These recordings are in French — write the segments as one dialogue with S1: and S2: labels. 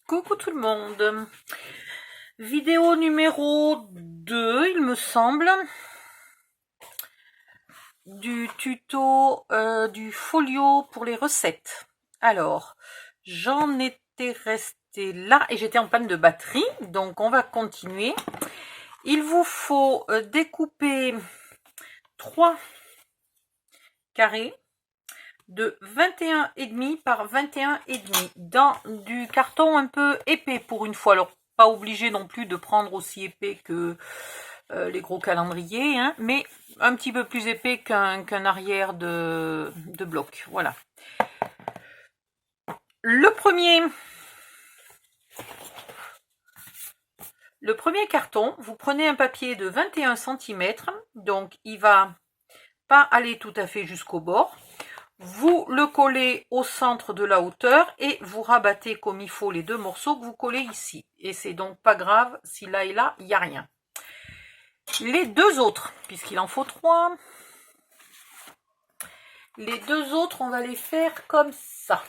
S1: Coucou tout le monde. Vidéo numéro 2, il me semble, du tuto du folio pour les recettes. Alors, j'en étais restée là et j'étais en panne de batterie, donc on va continuer. Il vous faut découper 3 carrés de 21,5 par 21,5 dans du carton un peu épais pour une fois. Alors, pas obligé non plus de prendre aussi épais que les gros calendriers, hein, mais un petit peu plus épais qu'un arrière de bloc. Voilà. Le premier carton, vous prenez un papier de 21 cm, donc il va pas aller tout à fait jusqu'au bord. Vous le collez au centre de la hauteur et vous rabattez comme il faut les deux morceaux que vous collez ici. Et c'est donc pas grave si là et là, il n'y a rien. Les deux autres, puisqu'il en faut 3, les deux autres, on va les faire comme ça.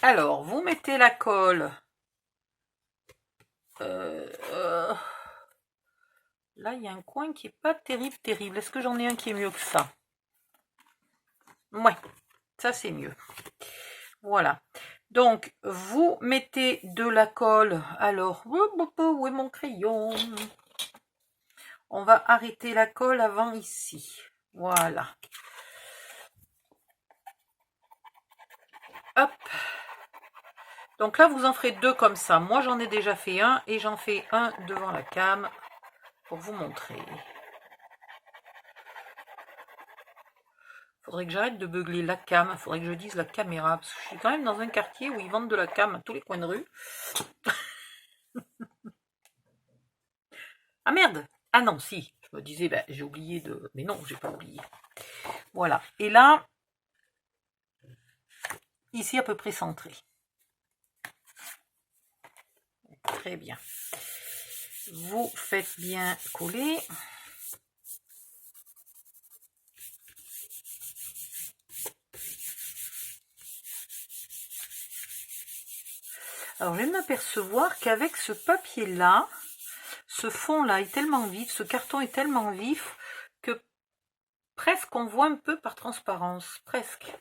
S1: Alors, vous mettez la colle. Là, il y a un coin qui est pas terrible. Est-ce que j'en ai un qui est mieux que ça? Ouais, ça c'est mieux. Voilà. Donc, vous mettez de la colle. Alors, où est mon crayon? On va arrêter la colle avant ici. Voilà. Hop. Donc là, vous en ferez 2 comme ça. Moi, j'en ai déjà fait un et j'en fais un devant la cam pour vous montrer. Faudrait que j'arrête de beugler la cam. Faudrait que je dise la caméra. Parce que je suis quand même dans un quartier où ils vendent de la cam à tous les coins de rue. Ah merde! Ah non, si. Je me disais, ben, j'ai oublié de... Mais non, j'ai pas oublié. Voilà. Et là, ici à peu près centré. Très bien. Vous faites bien coller. Alors, je vais m'apercevoir qu'avec ce papier-là, ce fond-là est tellement vif, ce carton est tellement vif que presque on voit un peu par transparence. Presque.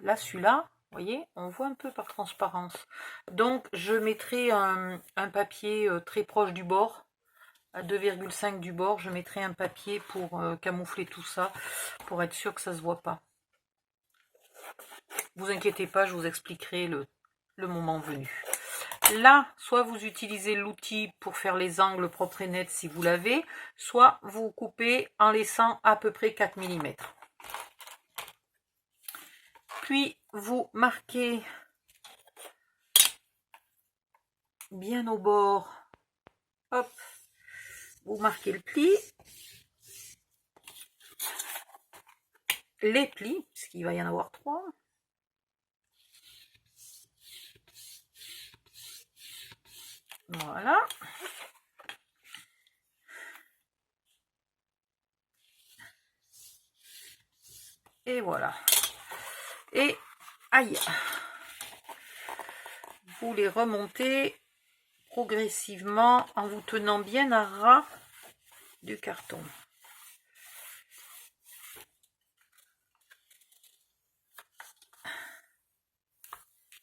S1: Là, celui-là, vous voyez, on voit un peu par transparence. Donc, je mettrai un papier très proche du bord, à 2,5 du bord. Je mettrai un papier pour camoufler tout ça, pour être sûr que ça ne se voit pas. Vous inquiétez pas, je vous expliquerai le moment venu. Là, soit vous utilisez l'outil pour faire les angles propres et nets si vous l'avez, soit vous coupez en laissant à peu près 4 mm. Puis, vous marquez bien au bord. Hop, vous marquez le pli. Les plis, puisqu'il va y en avoir 3. Voilà. Et voilà. Et aïe, vous les remontez progressivement en vous tenant bien à ras du carton.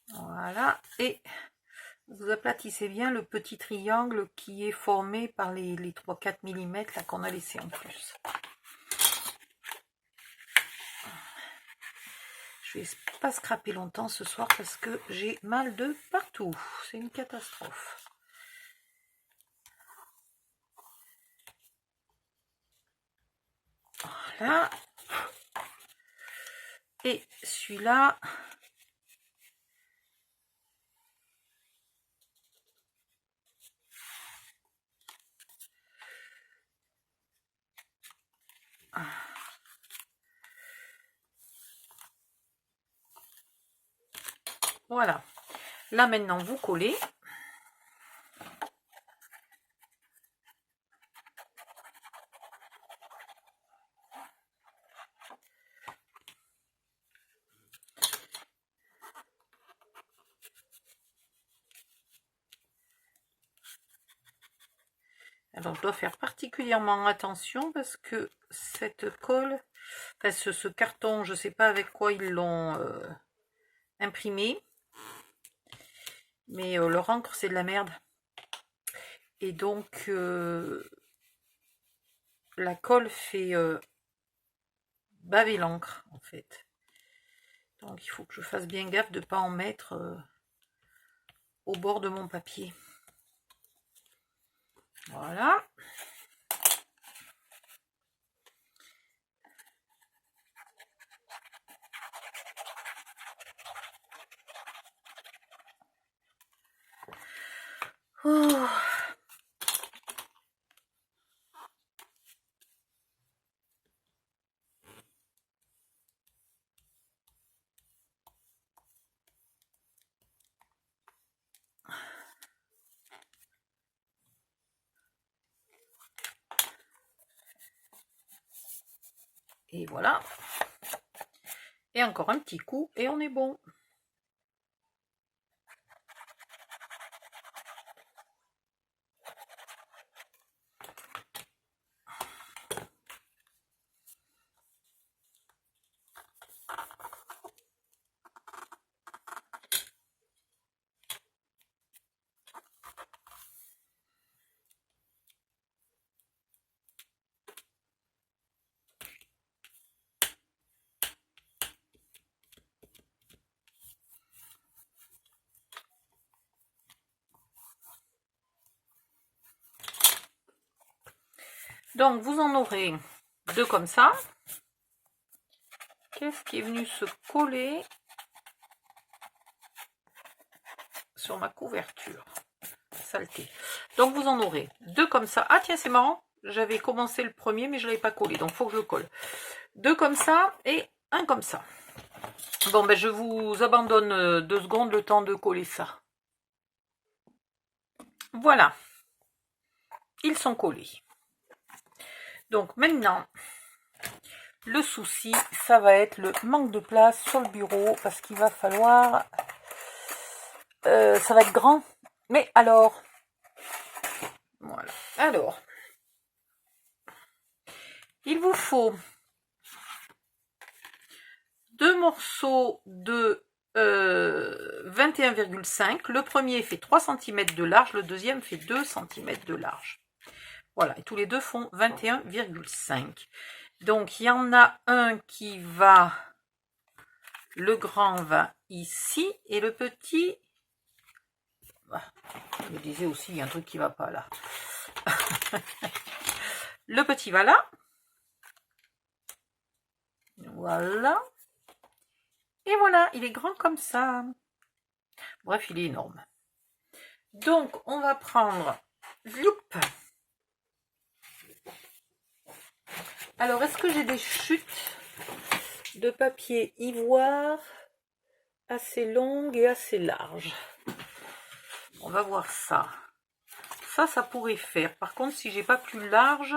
S1: Voilà. Et vous aplatissez bien le petit triangle qui est formé par les 3-4 mm là qu'on a laissé en plus. Je vais pas scraper longtemps ce soir parce que j'ai mal de partout. C'est une catastrophe. Voilà. Et celui-là, voilà. Là maintenant vous collez. Alors, je dois faire particulièrement attention parce que cette colle, enfin, ce carton, je ne sais pas avec quoi ils l'ont imprimé, mais leur encre, c'est de la merde. Et donc, la colle fait baver l'encre, en fait. Donc, il faut que je fasse bien gaffe de ne pas en mettre au bord de mon papier. Voilà. Oh. Et voilà. Et encore un petit coup et on est bon. Donc, vous en aurez deux comme ça. Qu'est-ce qui est venu se coller sur ma couverture? Saleté. Donc, vous en aurez deux comme ça. Ah, tiens, c'est marrant. J'avais commencé le premier, mais je ne l'avais pas collé. Donc, il faut que je le colle. Deux comme ça et un comme ça. Bon, ben, je vous abandonne 2 secondes le temps de coller ça. Voilà. Ils sont collés. Donc, maintenant, le souci, ça va être le manque de place sur le bureau parce qu'il va falloir... ça va être grand. Mais alors... Voilà. Alors... Il vous faut 2 morceaux de 21,5. Le premier fait 3 cm de large, le deuxième fait 2 cm de large. Voilà, et tous les deux font 21,5. Donc, il y en a un qui va... Le grand va ici, et le petit... Je me disais aussi, il y a un truc qui ne va pas là. Le petit va là. Voilà. Et voilà, il est grand comme ça. Bref, il est énorme. Donc, on va prendre... Youp. Alors, est-ce que j'ai des chutes de papier ivoire assez longues et assez larges? On va voir ça. Ça pourrait faire. Par contre, si j'ai pas plus large,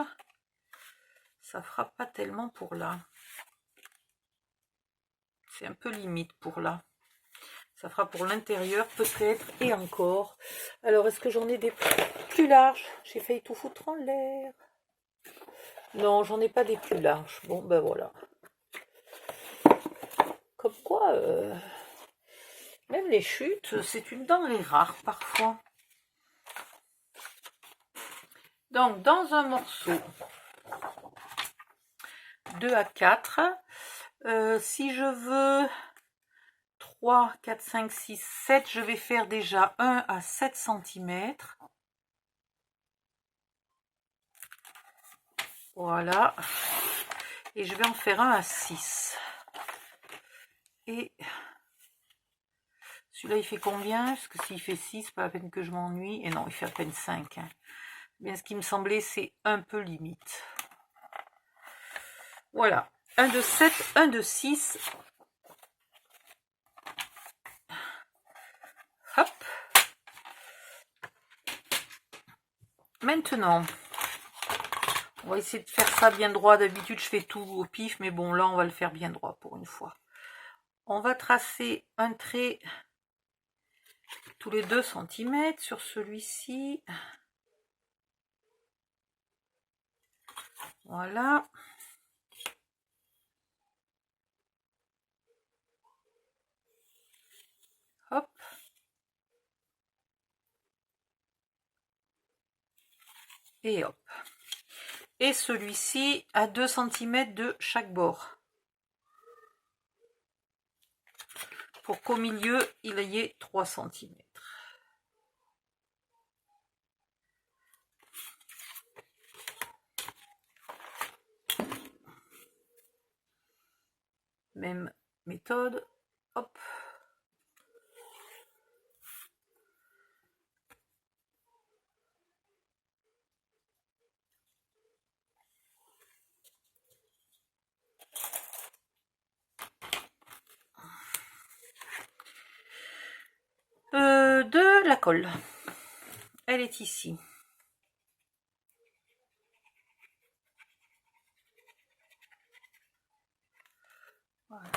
S1: ça fera pas tellement pour là. C'est un peu limite pour là. Ça fera pour l'intérieur peut-être et encore. Alors, est-ce que j'en ai des plus larges? J'ai failli tout foutre en l'air. Non, j'en ai pas des plus larges. Bon, ben voilà. Comme quoi, même les chutes, c'est une denrée rare parfois. Donc, dans un morceau 2 à 4, si je veux 3, 4, 5, 6, 7, je vais faire déjà 1 à 7 cm. Voilà. Et je vais en faire un à 6. Et celui-là, il fait combien? Parce que s'il fait 6, pas la peine que je m'ennuie. Et non, il fait à peine 5. Hein. Bien, ce qui me semblait, c'est un peu limite. Voilà. Un de 7, un de 6. Hop. Maintenant, on va essayer de faire ça bien droit. D'habitude, je fais tout au pif, mais bon, là, on va le faire bien droit pour une fois. On va tracer un trait tous les 2 cm sur celui-ci. Voilà. Hop. Et hop. Et celui-ci à 2 cm de chaque bord. Pour qu'au milieu, il y ait 3 cm. Même méthode. Hop. De la colle. Elle est ici. Voilà.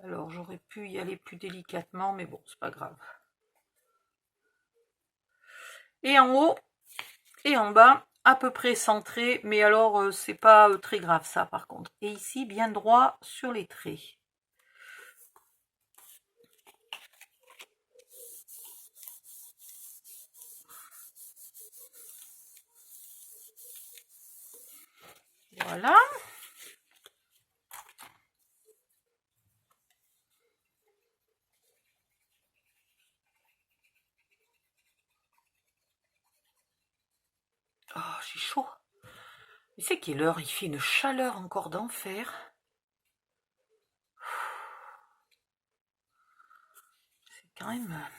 S1: Alors j'aurais pu y aller plus délicatement, mais bon, c'est pas grave. Et en haut et en bas, à peu près centré, mais alors c'est pas très grave ça par contre. Et ici, bien droit sur les traits. Voilà. Oh, j'ai chaud. Mais c'est quelle heure? Il fait une chaleur encore d'enfer. C'est quand même...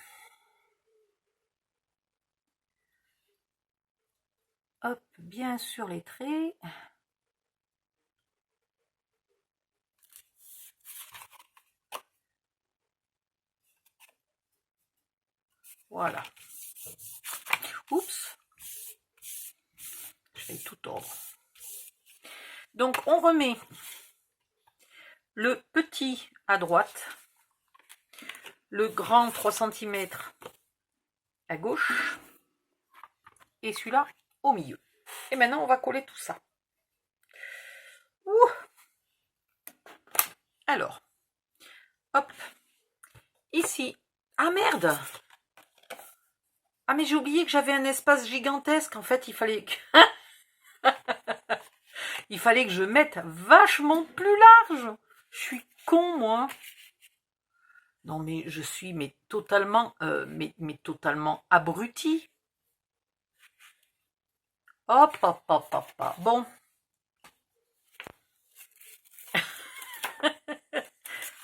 S1: Hop, bien sur les traits. Voilà. Oups. Je vais tout tordre. Donc on remet le petit à droite, le grand 3 cm à gauche et celui-là au milieu. Et maintenant on va coller tout ça. Ouh. Alors, hop, ici. Ah merde! Ah mais j'ai oublié que j'avais un espace gigantesque. En fait, il fallait que... il fallait que je mette vachement plus large. Je suis con, moi. Non, mais je suis totalement, mais totalement abruti. Hop, hop, hop, hop, hop. Bon.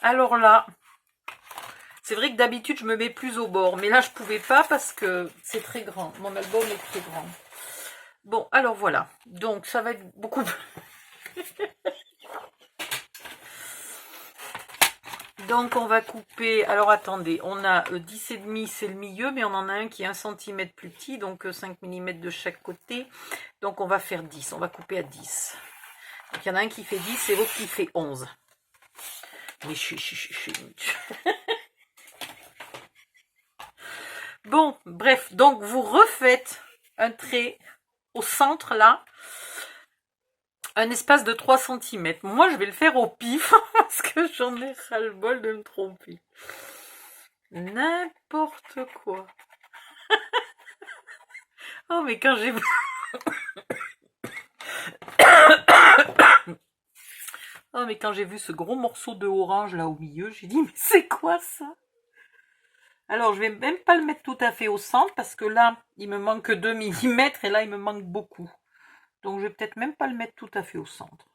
S1: Alors là, c'est vrai que d'habitude, je me mets plus au bord. Mais là, je pouvais pas parce que c'est très grand. Mon album est très grand. Bon, alors voilà. Donc, ça va être beaucoup plus... Donc on va couper, alors attendez, on a 10,5, c'est le milieu, mais on en a un qui est 1 cm plus petit, donc 5 mm de chaque côté. Donc on va faire 10, on va couper à 10. Donc il y en a un qui fait 10 et l'autre qui fait 11. Mais Bon, bref, donc vous refaites un trait au centre là, un espace de 3 cm. Moi je vais le faire au pif, parce que j'en ai ras-le-bol de me tromper. N'importe quoi. Oh, mais quand j'ai vu... oh, mais quand j'ai vu ce gros morceau de orange là au milieu, j'ai dit, mais c'est quoi ça? Alors, je vais même pas le mettre tout à fait au centre, parce que là, il me manque 2 mm, et là, il me manque beaucoup. Donc, je vais peut-être même pas le mettre tout à fait au centre.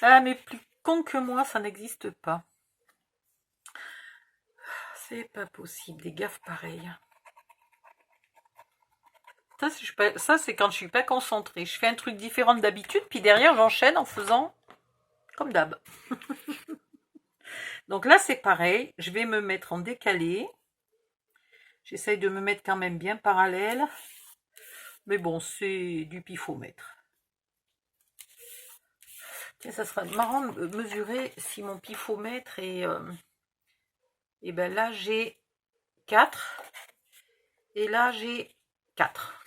S1: Ah, mais plus con que moi, ça n'existe pas. C'est pas possible, des gaffes pareilles. Ça, c'est quand je suis pas concentrée. Je fais un truc différent d'habitude, puis derrière, j'enchaîne en faisant comme d'hab. Donc là, c'est pareil. Je vais me mettre en décalé. J'essaye de me mettre quand même bien parallèle. Mais bon, c'est du pifomètre. Tiens, ça sera marrant de mesurer si mon pifomètre est Et bien là, j'ai 4. Et là, j'ai 4.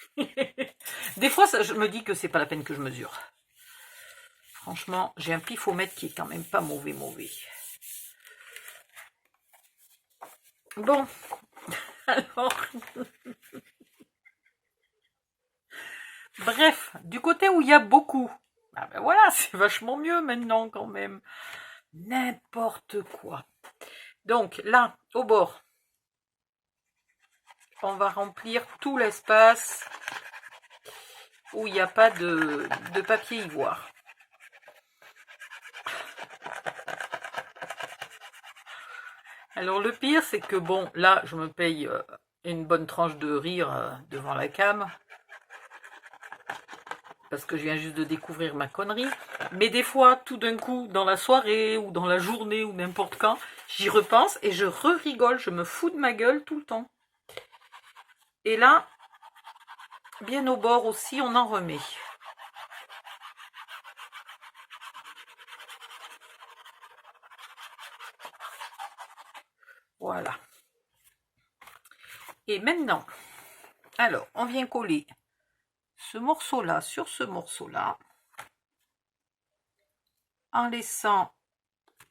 S1: Des fois, je me dis que c'est pas la peine que je mesure. Franchement, j'ai un pifomètre qui est quand même pas mauvais. Bon, alors... Bref, du côté où il y a beaucoup. Ah ben voilà, c'est vachement mieux maintenant quand même. N'importe quoi. Donc là, au bord, on va remplir tout l'espace où il n'y a pas de papier ivoire. Alors le pire, c'est que bon, là, je me paye une bonne tranche de rire devant la cam. Parce que je viens juste de découvrir ma connerie. Mais des fois, tout d'un coup, dans la soirée, ou dans la journée, ou n'importe quand, j'y repense et je rigole, je me fous de ma gueule tout le temps. Et là, bien au bord aussi, on en remet. Voilà. Et maintenant, alors, on vient coller ce morceau-là sur ce morceau-là, en laissant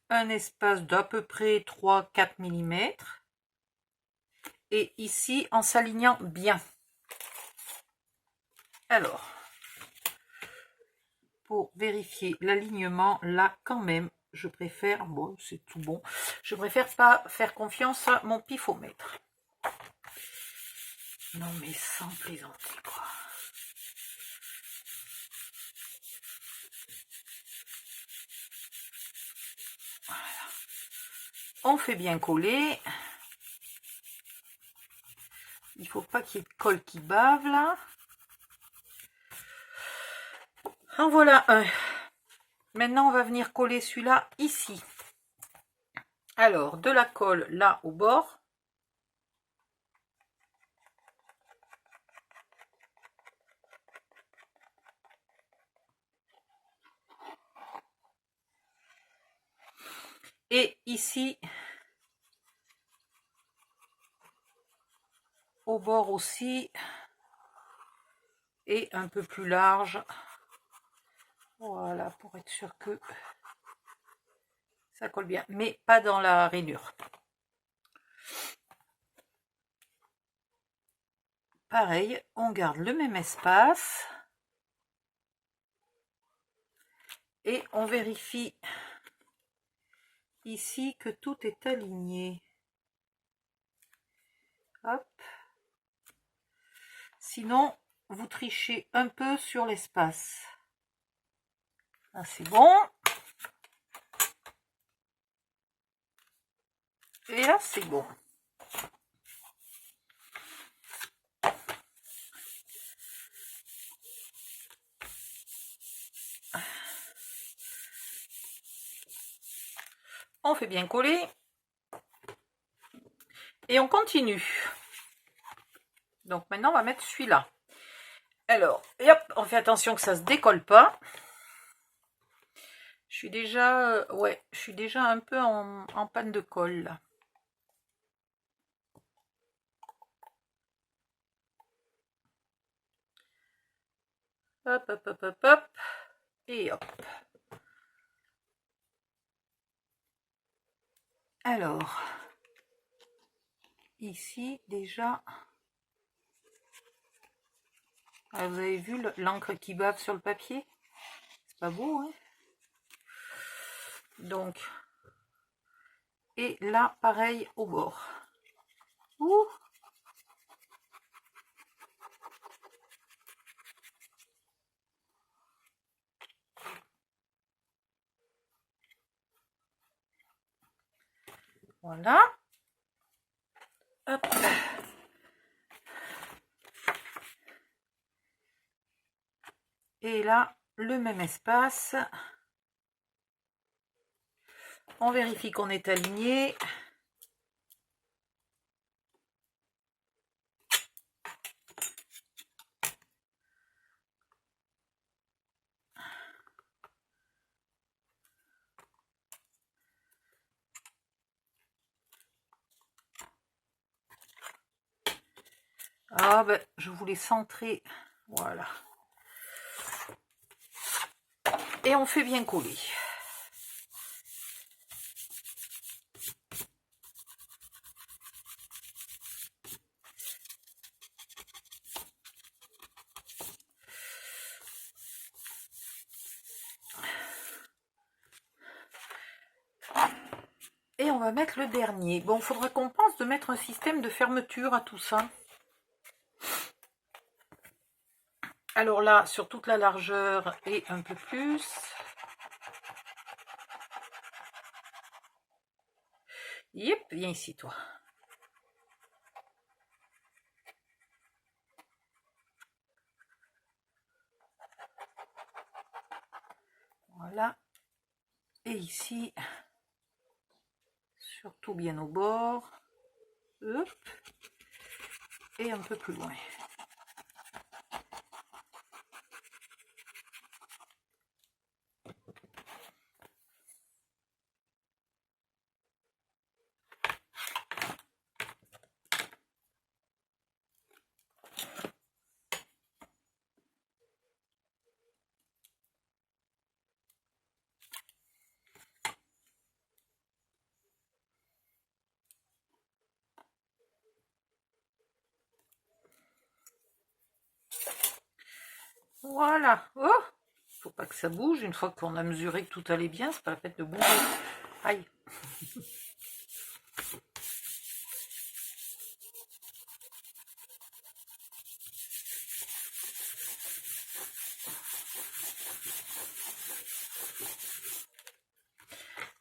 S1: un espace d'à peu près 3-4 mm. Et ici, en s'alignant bien. Alors, pour vérifier l'alignement, là, quand même, je préfère, bon, c'est tout bon, je préfère pas faire confiance à mon pifomètre. Non, mais sans plaisanter, quoi. Voilà. On fait bien coller. Il faut pas qu'il y ait de colle qui bave, là. En voilà un. Maintenant, on va venir coller celui-là ici. Alors, de la colle là au bord. Et ici, au bord aussi. Et un peu plus large. Voilà, pour être sûr que ça colle bien. Mais pas dans la rainure. Pareil, on garde le même espace. Et on vérifie ici que tout est aligné. Hop. Sinon, vous trichez un peu sur l'espace. Là, c'est bon. Et là, c'est bon. On fait bien coller. Et on continue. Donc maintenant, on va mettre celui-là. Alors, et hop, on fait attention que ça ne se décolle pas. Je suis déjà, je suis déjà un peu en panne de colle, là. Hop, hop, hop, hop, hop. Et hop. Alors, ici, déjà... Ah, vous avez vu l'encre qui bave sur le papier? C'est pas beau, hein? Donc, et là, pareil au bord. Ouh! Voilà. Hop. Et là, le même espace. On vérifie qu'on est aligné. Ah ben, je voulais centrer. Voilà. Et on fait bien coller. Et on va mettre le dernier. Bon, il faudra qu'on pense de mettre un système de fermeture à tout ça. Alors là, sur toute la largeur et un peu plus. Yep, viens ici, toi. Voilà. Et ici, surtout bien au bord. Hop. Et un peu plus loin. Voilà. Oh, faut pas que ça bouge. Une fois qu'on a mesuré que tout allait bien, c'est pas la peine de bouger. Aïe.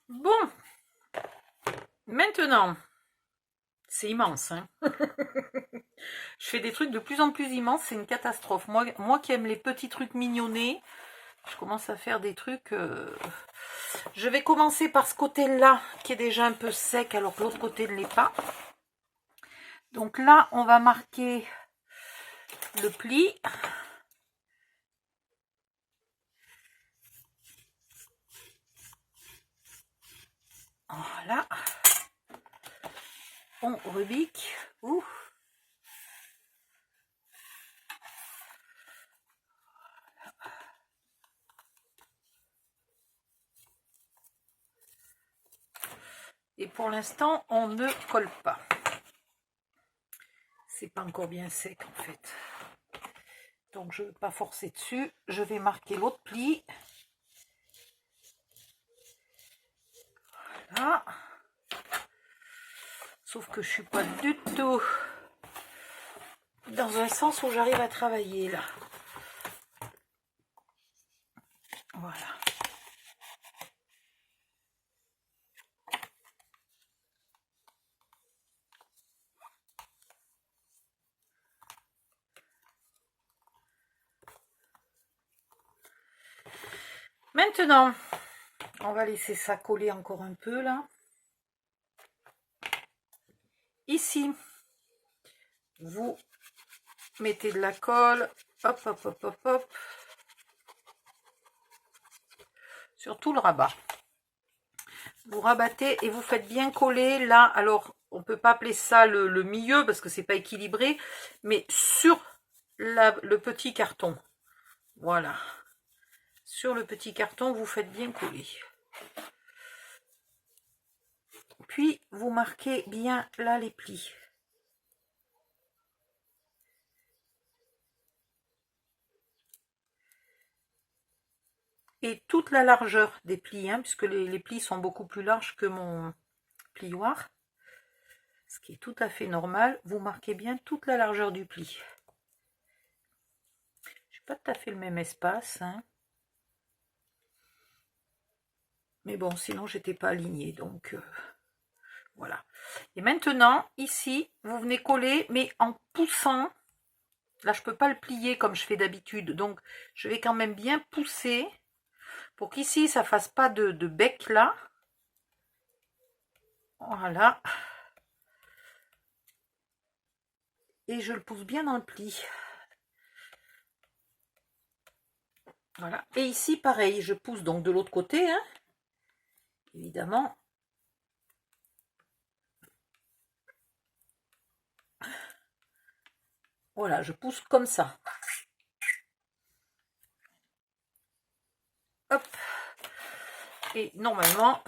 S1: Bon. Maintenant, c'est immense, hein. Je fais des trucs de plus en plus immenses, c'est une catastrophe. Moi qui aime les petits trucs mignonnés, je commence à faire des trucs... Je vais commencer par ce côté-là, qui est déjà un peu sec, alors que l'autre côté ne l'est pas. Donc là, on va marquer le pli. Voilà. On rebique. Ouh. Et pour l'instant, on ne colle pas. C'est pas encore bien sec en fait. Donc je ne vais pas forcer dessus. Je vais marquer l'autre pli. Voilà. Sauf que je suis pas du tout dans un sens où j'arrive à travailler là. Voilà. Maintenant, on va laisser ça coller encore un peu là. Ici, vous mettez de la colle, hop, hop, hop, hop, hop, sur tout le rabat. Vous rabattez et vous faites bien coller là. Alors, on peut pas appeler ça le milieu parce que c'est pas équilibré, mais sur le petit carton. Voilà. Sur le petit carton, vous faites bien coller. Puis, vous marquez bien là les plis. Et toute la largeur des plis, hein, puisque les plis sont beaucoup plus larges que mon plioir. Ce qui est tout à fait normal. Vous marquez bien toute la largeur du pli. Je n'ai pas tout à fait le même espace, hein. Mais bon, sinon, j'étais pas alignée. Donc, voilà. Et maintenant, ici, vous venez coller, mais en poussant. Là, je ne peux pas le plier comme je fais d'habitude. Donc, je vais quand même bien pousser pour qu'ici, ça ne fasse pas de bec là. Voilà. Et je le pousse bien dans le pli. Voilà. Et ici, pareil, je pousse donc de l'autre côté, hein, évidemment. Voilà, je pousse comme ça. Hop. Et normalement,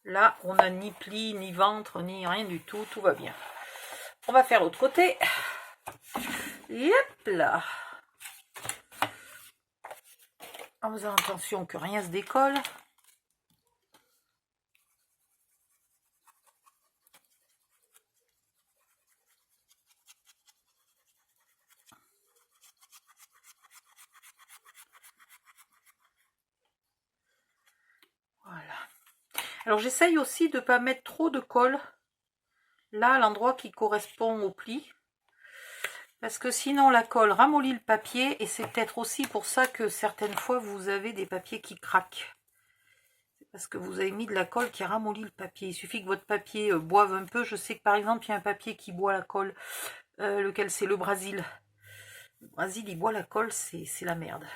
S1: là, on n'a ni pli, ni ventre, ni rien du tout. Tout va bien. On va faire l'autre côté. Yep là. En faisant attention que rien se décolle. Voilà. Alors j'essaye aussi de ne pas mettre trop de colle là à l'endroit qui correspond au pli. Parce que sinon la colle ramollit le papier et c'est peut-être aussi pour ça que certaines fois vous avez des papiers qui craquent. Parce que vous avez mis de la colle qui ramollit le papier. Il suffit que votre papier boive un peu. Je sais que par exemple il y a un papier qui boit la colle. Lequel c'est? Le Brésil. Le Brésil il boit la colle, c'est la merde.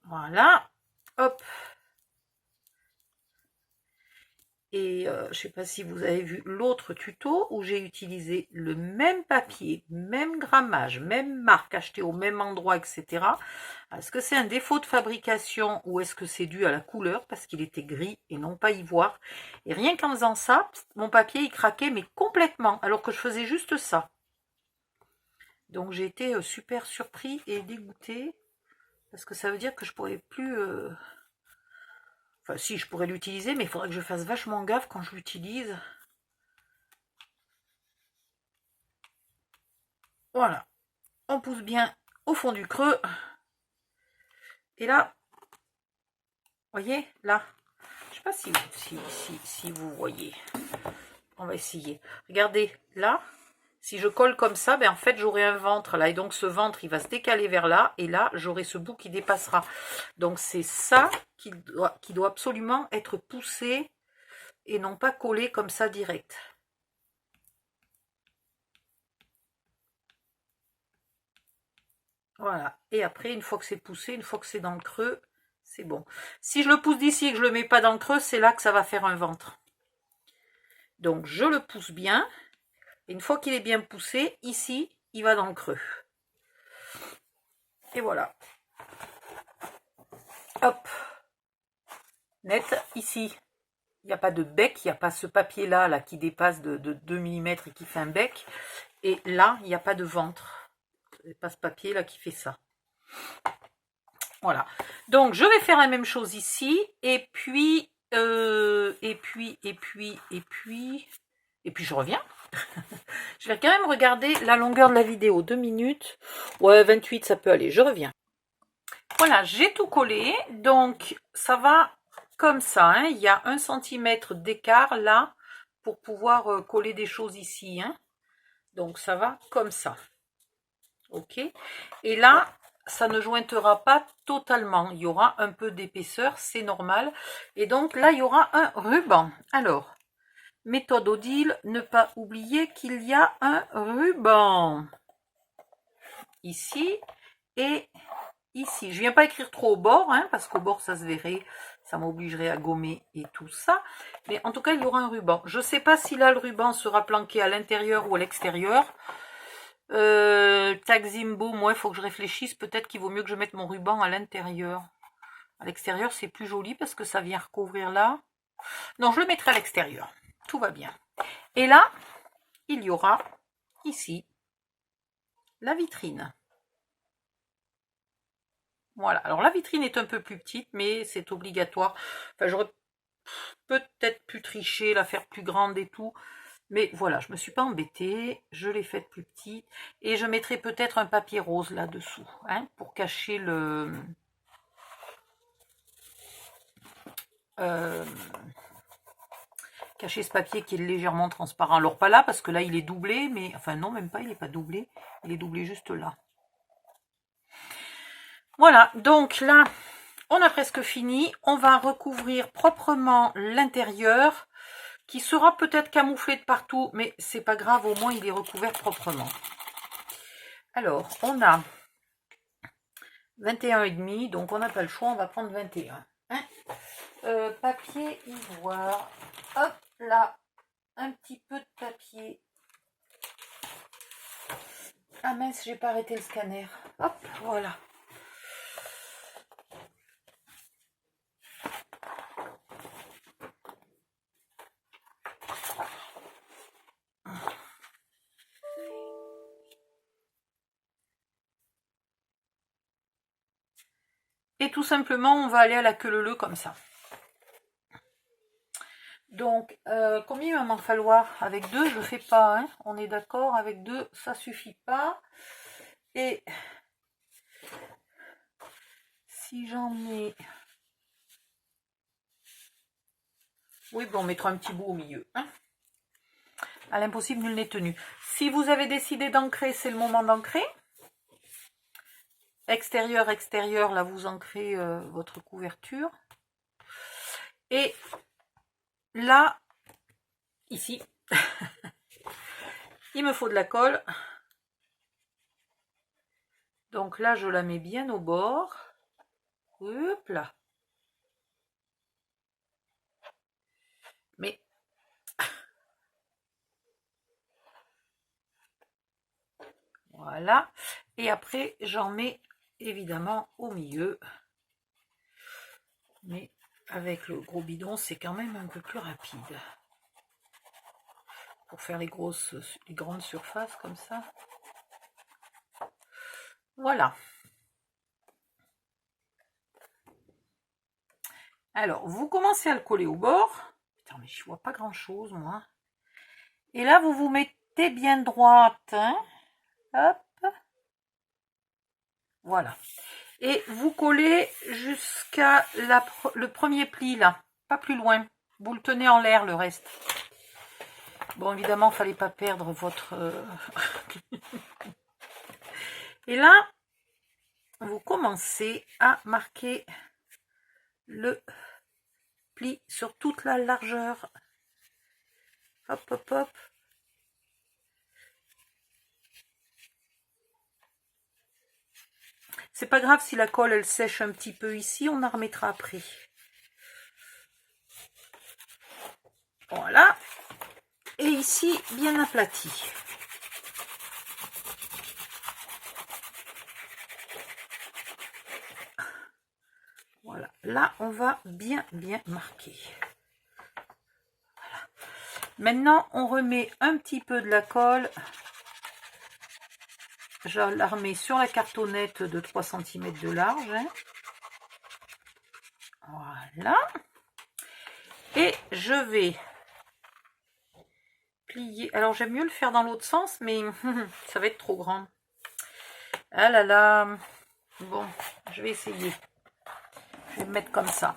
S1: Voilà. Hop. Et je sais pas si vous avez vu l'autre tuto où j'ai utilisé le même papier, même grammage, même marque achetée au même endroit, etc. Est-ce que c'est un défaut de fabrication ou est-ce que c'est dû à la couleur parce qu'il était gris et non pas ivoire? Et rien qu'en faisant ça, mon papier il craquait mais complètement alors que je faisais juste ça. Donc j'ai été super surpris et dégoûté parce que ça veut dire que je pourrais plus... Enfin, si, je pourrais l'utiliser, mais il faudrait que je fasse vachement gaffe quand je l'utilise. Voilà. On pousse bien au fond du creux. Et là, voyez, là, je sais pas si vous voyez. On va essayer. Regardez, là, si je colle comme ça, ben en fait, j'aurai un ventre là. Et donc, ce ventre, il va se décaler vers là. Et là, j'aurai ce bout qui dépassera. Donc, c'est ça qui doit absolument être poussé et non pas collé comme ça direct. Voilà. Et après, une fois que c'est poussé, une fois que c'est dans le creux, c'est bon. Si je le pousse d'ici et que je ne le mets pas dans le creux, c'est là que ça va faire un ventre. Donc, je le pousse bien. Et une fois qu'il est bien poussé, ici, il va dans le creux. Et voilà. Hop. Net. Ici, il n'y a pas de bec. Il n'y a pas ce papier-là là, qui dépasse de 2 mm et qui fait un bec. Et là, il n'y a pas de ventre. Il n'y a pas ce papier-là qui fait ça. Voilà. Donc, je vais faire la même chose ici. Et puis, je reviens. Je vais quand même regarder la longueur de la vidéo. 2 minutes. Ouais, 28, ça peut aller. Je reviens. Voilà, j'ai tout collé. Donc, ça va comme ça. Hein. Il y a 1 cm d'écart là pour pouvoir coller des choses ici. Hein. Donc, ça va comme ça. Ok. Et là, ça ne jointera pas totalement. Il y aura un peu d'épaisseur, c'est normal. Et donc, là, il y aura un ruban. Alors, méthode Odile, ne pas oublier qu'il y a un ruban. Ici et ici. Je ne viens pas écrire trop au bord, hein, parce qu'au bord, ça se verrait. Ça m'obligerait à gommer et tout ça. Mais en tout cas, il y aura un ruban. Je ne sais pas si là, le ruban sera planqué à l'intérieur ou à l'extérieur. Tagzimbo, moi, il faut que je réfléchisse. Peut-être qu'il vaut mieux que je mette mon ruban à l'intérieur. À l'extérieur, c'est plus joli parce que ça vient recouvrir là. Non, je le mettrai à l'extérieur. Tout va bien. Et là, il y aura ici la vitrine. Voilà. Alors, la vitrine est un peu plus petite, mais c'est obligatoire. Enfin, j'aurais peut-être pu tricher, la faire plus grande et tout. Mais voilà, je ne me suis pas embêtée, je l'ai faite plus petite. Et je mettrai peut-être un papier rose là-dessous, hein, pour cacher le... cacher ce papier qui est légèrement transparent. Alors pas là, parce que là il est doublé, mais... Enfin non, même pas, il n'est pas doublé. Il est doublé juste là. Voilà, donc là, on a presque fini. On va recouvrir proprement l'intérieur, qui sera peut-être camouflé de partout, mais c'est pas grave, au moins il est recouvert proprement. Alors, on a 21,5, donc on n'a pas le choix, on va prendre 21. Hein, papier ivoire, hop là, un petit peu de papier Ah mince, j'ai pas arrêté le scanner. Hop, voilà. Et tout simplement, on va aller à la queue leu comme ça. Donc, combien il va m'en falloir? Avec 2, je ne fais pas, hein. On est d'accord, avec 2, ça suffit pas. Et si j'en mets... Oui, bon, on mettra un petit bout au milieu. Hein. À l'impossible, nul n'est tenu. Si vous avez décidé d'ancrer, c'est le moment d'ancrer. Extérieur, extérieur, là, vous ancrez votre couverture. Et là, ici, il me faut de la colle. Donc là, je la mets bien au bord. Hop là. Mais voilà. Et après, j'en mets évidemment au milieu. Mais avec le gros bidon, c'est quand même un peu plus rapide. Pour faire les grandes surfaces comme ça. Voilà. Alors, vous commencez à le coller au bord. Putain, mais je vois pas grand chose, moi. Et là, vous vous mettez bien droite. Hein. Hop. Voilà. Et vous collez jusqu'à le premier pli, là. Pas plus loin. Vous le tenez en l'air, le reste. Bon, évidemment, il ne fallait pas perdre votre... Et là, vous commencez à marquer le pli sur toute la largeur. Hop, hop, hop. C'est pas grave si la colle, elle sèche un petit peu ici, on en remettra après. Voilà. Et ici, bien aplati. Voilà. Là, on va bien marquer. Voilà. Maintenant, on remet un petit peu de la colle. Je la remets sur la cartonnette de 3 cm de large. Hein. Voilà. Et je vais plier. Alors, j'aime mieux le faire dans l'autre sens, mais ça va être trop grand. Ah là là. Bon, je vais essayer. Je vais me mettre comme ça.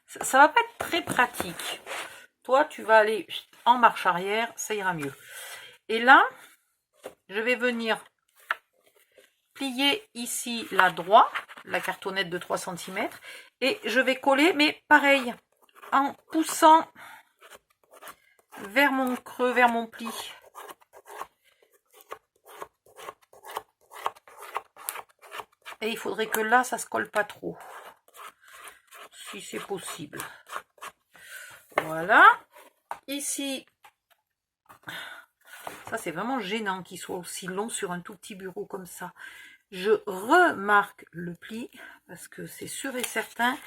S1: Ça va pas être très pratique. Toi, tu vas aller en marche arrière, ça ira mieux. Et là, je vais venir plier ici la droite, la cartonnette de 3 cm, et je vais coller, mais pareil, en poussant vers mon creux, vers mon pli. Et il faudrait que là, ça se colle pas trop, si c'est possible. Voilà. Ici, ça c'est vraiment gênant qu'il soit aussi long sur un tout petit bureau comme ça. Je remarque le pli, parce que c'est sûr et certain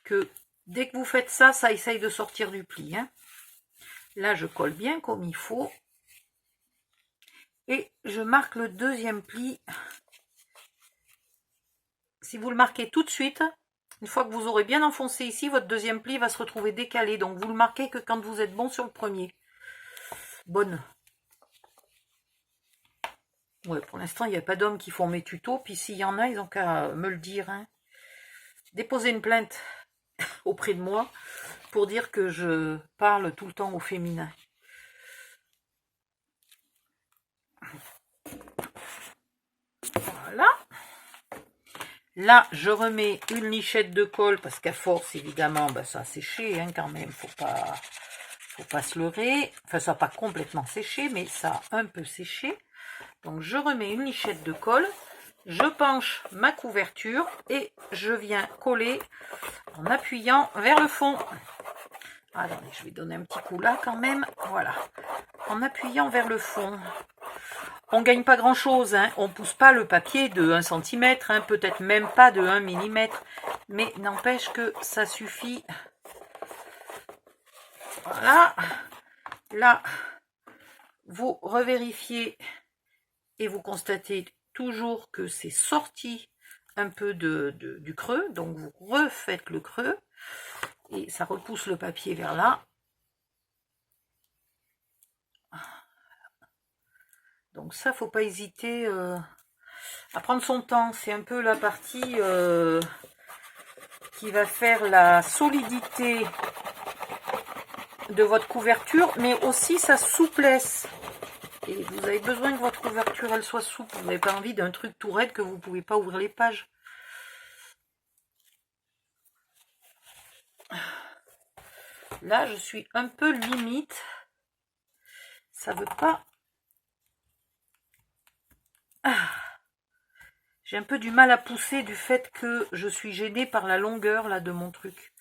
S1: que dès que vous faites ça, ça essaye de sortir du pli. Hein. Là, je colle bien comme il faut. Et je marque le deuxième pli. Si vous le marquez tout de suite, une fois que vous aurez bien enfoncé ici, votre deuxième pli va se retrouver décalé. Donc, vous le marquez que quand vous êtes bon sur le premier. Bonne. Ouais, pour l'instant, il n'y a pas d'hommes qui font mes tutos. Puis s'il y en a, ils ont qu'à me le dire. Hein. Déposer une plainte auprès de moi pour dire que je parle tout le temps au féminin. Voilà. Là, je remets une lichette de colle parce qu'à force, évidemment, ben, ça a séché hein, quand même. Faut pas se leurrer. Enfin, ça n'a pas complètement séché, mais ça a un peu séché. Donc, je remets une lichette de colle. Je penche ma couverture et je viens coller en appuyant vers le fond. Attendez, je vais donner un petit coup là quand même. Voilà. En appuyant vers le fond. On gagne pas grand chose, hein. On pousse pas le papier de 1 cm, hein, peut-être même pas de 1 mm, mais n'empêche que ça suffit. Voilà, là, vous revérifiez et vous constatez toujours que c'est sorti un peu du creux, donc vous refaites le creux et ça repousse le papier vers là. Donc ça, faut pas hésiter à prendre son temps. C'est un peu la partie qui va faire la solidité de votre couverture, mais aussi sa souplesse. Et vous avez besoin que votre couverture elle soit souple. Vous n'avez pas envie d'un truc tout raide que vous ne pouvez pas ouvrir les pages. Là, je suis un peu limite. Ça veut pas. J'ai un peu du mal à pousser du fait que je suis gênée par la longueur là de mon truc.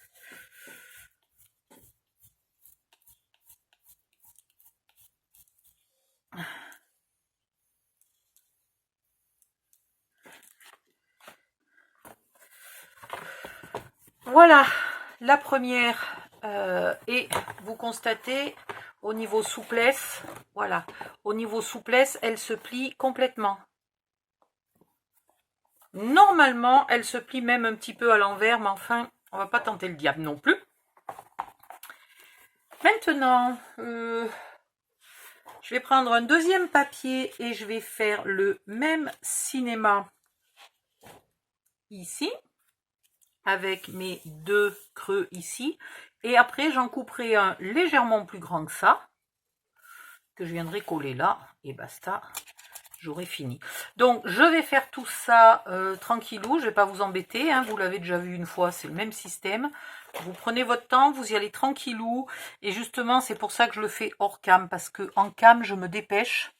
S1: Voilà, la première. Et vous constatez au niveau souplesse, voilà, au niveau souplesse, elle se plie complètement. Normalement, elle se plie même un petit peu à l'envers, mais enfin, on va pas tenter le diable non plus. Maintenant, je vais prendre un deuxième papier et je vais faire le même cinéma ici, avec mes 2 creux ici. Et après, j'en couperai un légèrement plus grand que ça, que je viendrai coller là, et basta. J'aurai fini. Donc, je vais faire tout ça tranquillou. Je ne vais pas vous embêter. Hein, vous l'avez déjà vu une fois. C'est le même système. Vous prenez votre temps. Vous y allez tranquillou. Et justement, c'est pour ça que je le fais hors cam. Parce que en cam, je me dépêche.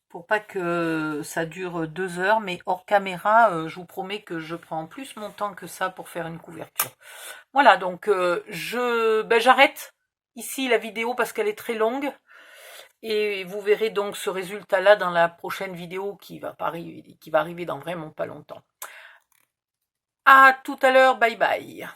S1: Pour pas que ça dure 2 heures. Mais hors caméra, je vous promets que je prends plus mon temps que ça pour faire une couverture. Voilà. Donc, j'arrête ici la vidéo parce qu'elle est très longue. Et vous verrez donc ce résultat-là dans la prochaine vidéo qui va arriver dans vraiment pas longtemps. À tout à l'heure, bye bye.